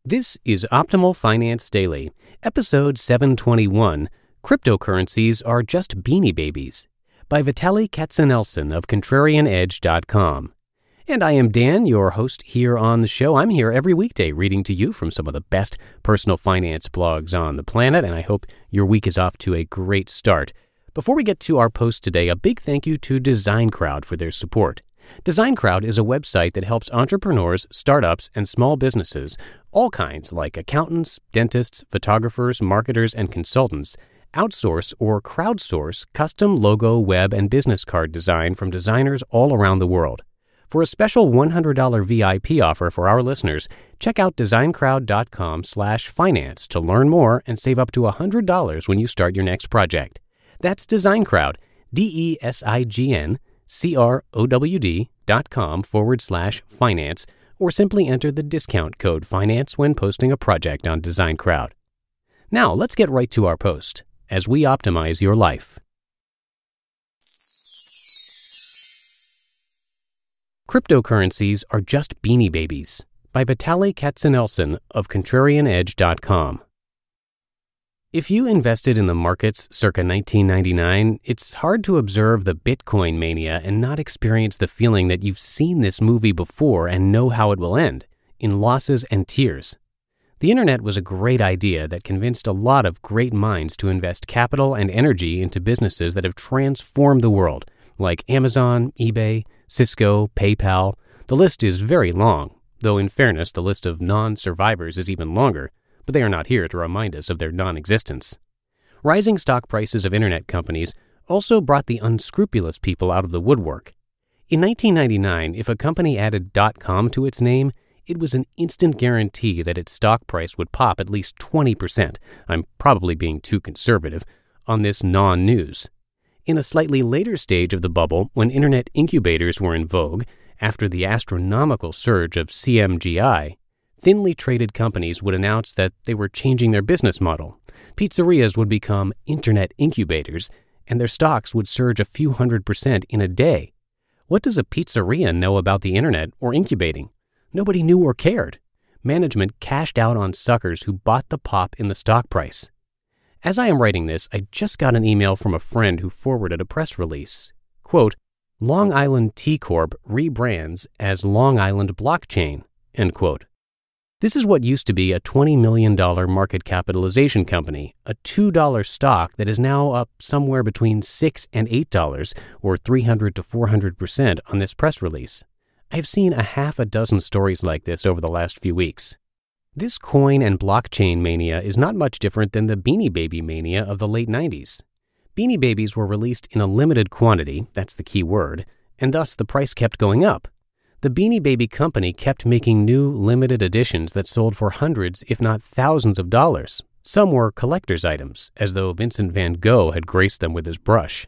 This is Optimal Finance Daily, episode 721, Cryptocurrencies Are Just Beanie Babies, by Vitaliy Katsenelson of ContrarianEdge.com. And I am Dan, your host here on the show. I'm here every weekday reading to you from some of the best personal finance blogs on the planet, and I hope your week is off to a great start. Before we get to our post today, a big thank you to DesignCrowd for their support. DesignCrowd is a website that helps entrepreneurs, startups, and small businesses, all kinds like accountants, dentists, photographers, marketers, and consultants, outsource or crowdsource custom logo, web, and business card design from designers all around the world. For a special $100 VIP offer for our listeners, check out designcrowd.com/finance to learn more and save up to $100 when you start your next project. That's DesignCrowd, DesignCrowd.com/finance, or simply enter the discount code FINANCE when posting a project on DesignCrowd. Now, let's get right to our post as we optimize your life. Cryptocurrencies Are Just Beanie Babies, by Vitaliy Katsenelson of ContrarianEdge.com. If you invested in the markets circa 1999, it's hard to observe the Bitcoin mania and not experience the feeling that you've seen this movie before and know how it will end, in losses and tears. The internet was a great idea that convinced a lot of great minds to invest capital and energy into businesses that have transformed the world, like Amazon, eBay, Cisco, PayPal. The list is very long, though in fairness, the list of non-survivors is even longer, but they are not here to remind us of their non-existence. Rising stock prices of internet companies also brought the unscrupulous people out of the woodwork. In 1999, if a company added .com to its name, it was an instant guarantee that its stock price would pop at least 20%, I'm probably being too conservative, on this non-news. In a slightly later stage of the bubble, when internet incubators were in vogue, after the astronomical surge of CMGI, thinly traded companies would announce that they were changing their business model. Pizzerias would become internet incubators, and their stocks would surge a few 100% in a day. What does a pizzeria know about the internet or incubating? Nobody knew or cared. Management cashed out on suckers who bought the pop in the stock price. As I am writing this, I just got an email from a friend who forwarded a press release. Quote, Long Island T Corp rebrands as Long Island Blockchain, end quote. This is what used to be a $20 million market capitalization company, a $2 stock that is now up somewhere between $6 and $8, or 300 to 400% on this press release. I've seen a half a dozen stories like this over the last few weeks. This coin and blockchain mania is not much different than the Beanie Baby mania of the late 90s. Beanie Babies were released in a limited quantity, that's the key word, and thus the price kept going up. The Beanie Baby company kept making new limited editions that sold for hundreds, if not thousands of dollars. Some were collector's items, as though Vincent van Gogh had graced them with his brush.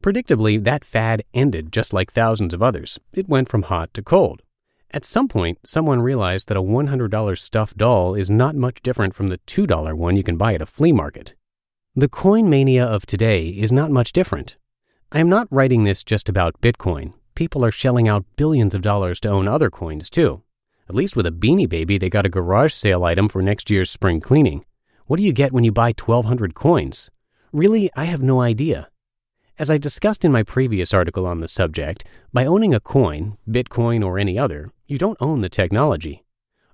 Predictably, that fad ended just like thousands of others. It went from hot to cold. At some point, someone realized that a $100 stuffed doll is not much different from the $2 one you can buy at a flea market. The coin mania of today is not much different. I am not writing this just about Bitcoin. People are shelling out billions of dollars to own other coins too. At least with a Beanie Baby, they got a garage sale item for next year's spring cleaning. What do you get when you buy 1,200 coins? Really, I have no idea. As I discussed in my previous article on the subject, by owning a coin, Bitcoin or any other, you don't own the technology.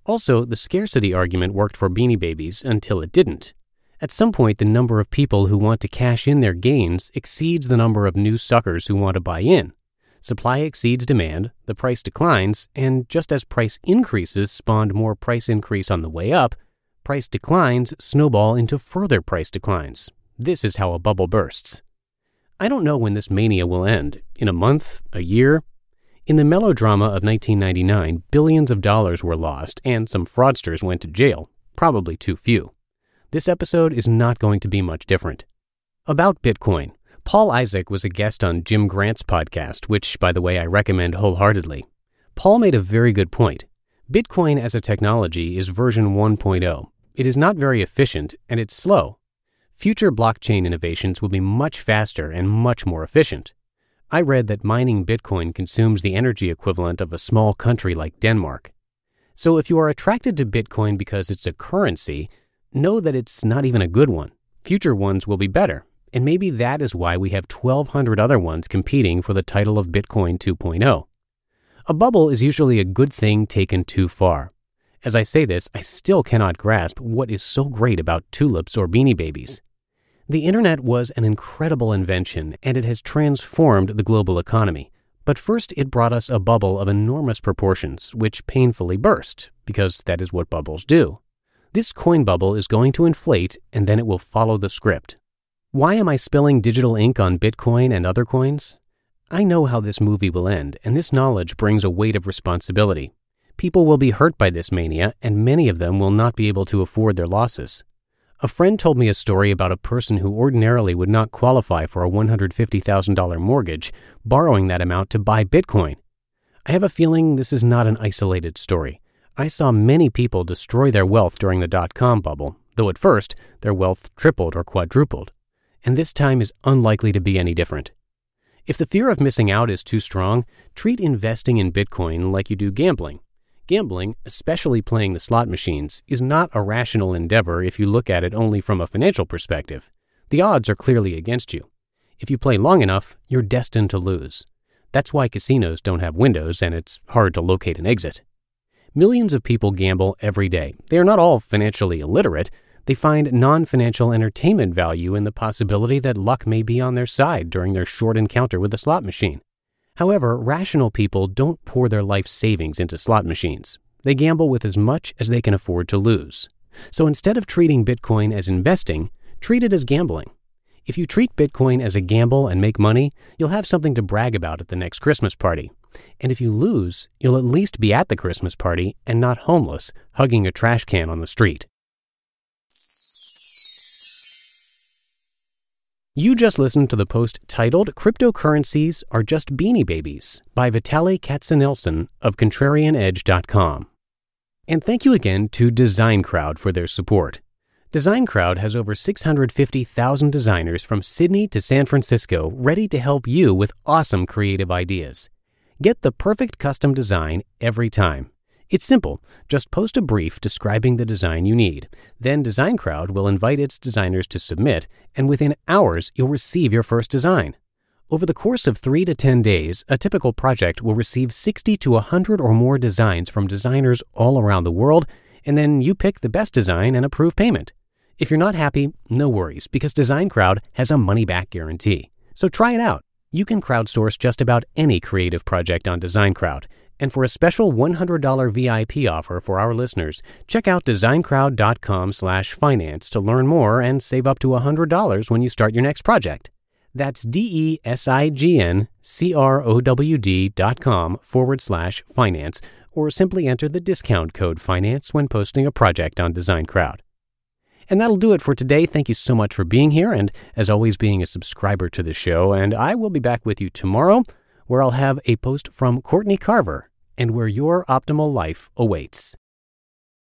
Also, the scarcity argument worked for Beanie Babies until it didn't. At some point, the number of people who want to cash in their gains exceeds the number of new suckers who want to buy in. Supply exceeds demand, the price declines, and just as price increases spawned more price increase on the way up, price declines snowball into further price declines. This is how a bubble bursts. I don't know when this mania will end. In a month? A year? In the melodrama of 1999, billions of dollars were lost and some fraudsters went to jail, probably too few. This episode is not going to be much different. About Bitcoin, Paul Isaac was a guest on Jim Grant's podcast, which, by the way, I recommend wholeheartedly. Paul made a very good point. Bitcoin as a technology is version 1.0. It is not very efficient and it's slow. Future blockchain innovations will be much faster and much more efficient. I read that mining Bitcoin consumes the energy equivalent of a small country like Denmark. So if you are attracted to Bitcoin because it's a currency, know that it's not even a good one. Future ones will be better, and maybe that is why we have 1,200 other ones competing for the title of Bitcoin 2.0. A bubble is usually a good thing taken too far. As I say this, I still cannot grasp what is so great about tulips or Beanie Babies. The internet was an incredible invention, and it has transformed the global economy. But first, it brought us a bubble of enormous proportions, which painfully burst, because that is what bubbles do. This coin bubble is going to inflate, and then it will follow the script. Why am I spilling digital ink on Bitcoin and other coins? I know how this movie will end, and this knowledge brings a weight of responsibility. People will be hurt by this mania, and many of them will not be able to afford their losses. A friend told me a story about a person who ordinarily would not qualify for a $150,000 mortgage, borrowing that amount to buy Bitcoin. I have a feeling this is not an isolated story. I saw many people destroy their wealth during the dot-com bubble, though at first their wealth tripled or quadrupled. And this time is unlikely to be any different. If the fear of missing out is too strong, treat investing in Bitcoin like you do gambling. Gambling, especially playing the slot machines, is not a rational endeavor if you look at it only from a financial perspective. The odds are clearly against you. If you play long enough, you're destined to lose. That's why casinos don't have windows and it's hard to locate an exit. Millions of people gamble every day. They are not all financially illiterate. They find non-financial entertainment value in the possibility that luck may be on their side during their short encounter with the slot machine. However, rational people don't pour their life savings into slot machines. They gamble with as much as they can afford to lose. So instead of treating Bitcoin as investing, treat it as gambling. If you treat Bitcoin as a gamble and make money, you'll have something to brag about at the next Christmas party. And if you lose, you'll at least be at the Christmas party and not homeless, hugging a trash can on the street. You just listened to the post titled Cryptocurrencies Are Just Beanie Babies by Vitaliy Katsenelson of ContrarianEdge.com. And thank you again to DesignCrowd for their support. DesignCrowd has over 650,000 designers from Sydney to San Francisco ready to help you with awesome creative ideas. Get the perfect custom design every time. It's simple. Just post a brief describing the design you need. Then DesignCrowd will invite its designers to submit, and within hours, you'll receive your first design. Over the course of 3 to 10 days, a typical project will receive 60 to 100 or more designs from designers all around the world, and then you pick the best design and approve payment. If you're not happy, no worries, because DesignCrowd has a money-back guarantee. So try it out. You can crowdsource just about any creative project on DesignCrowd. And for a special $100 VIP offer for our listeners, check out designcrowd.com/finance to learn more and save up to $100 when you start your next project. That's DESIGNCROWD.com/finance, or simply enter the discount code FINANCE when posting a project on DesignCrowd. And that'll do it for today. Thank you so much for being here and, as always, being a subscriber to the show. And I will be back with you tomorrow, where I'll have a post from Courtney Carver and where your optimal life awaits.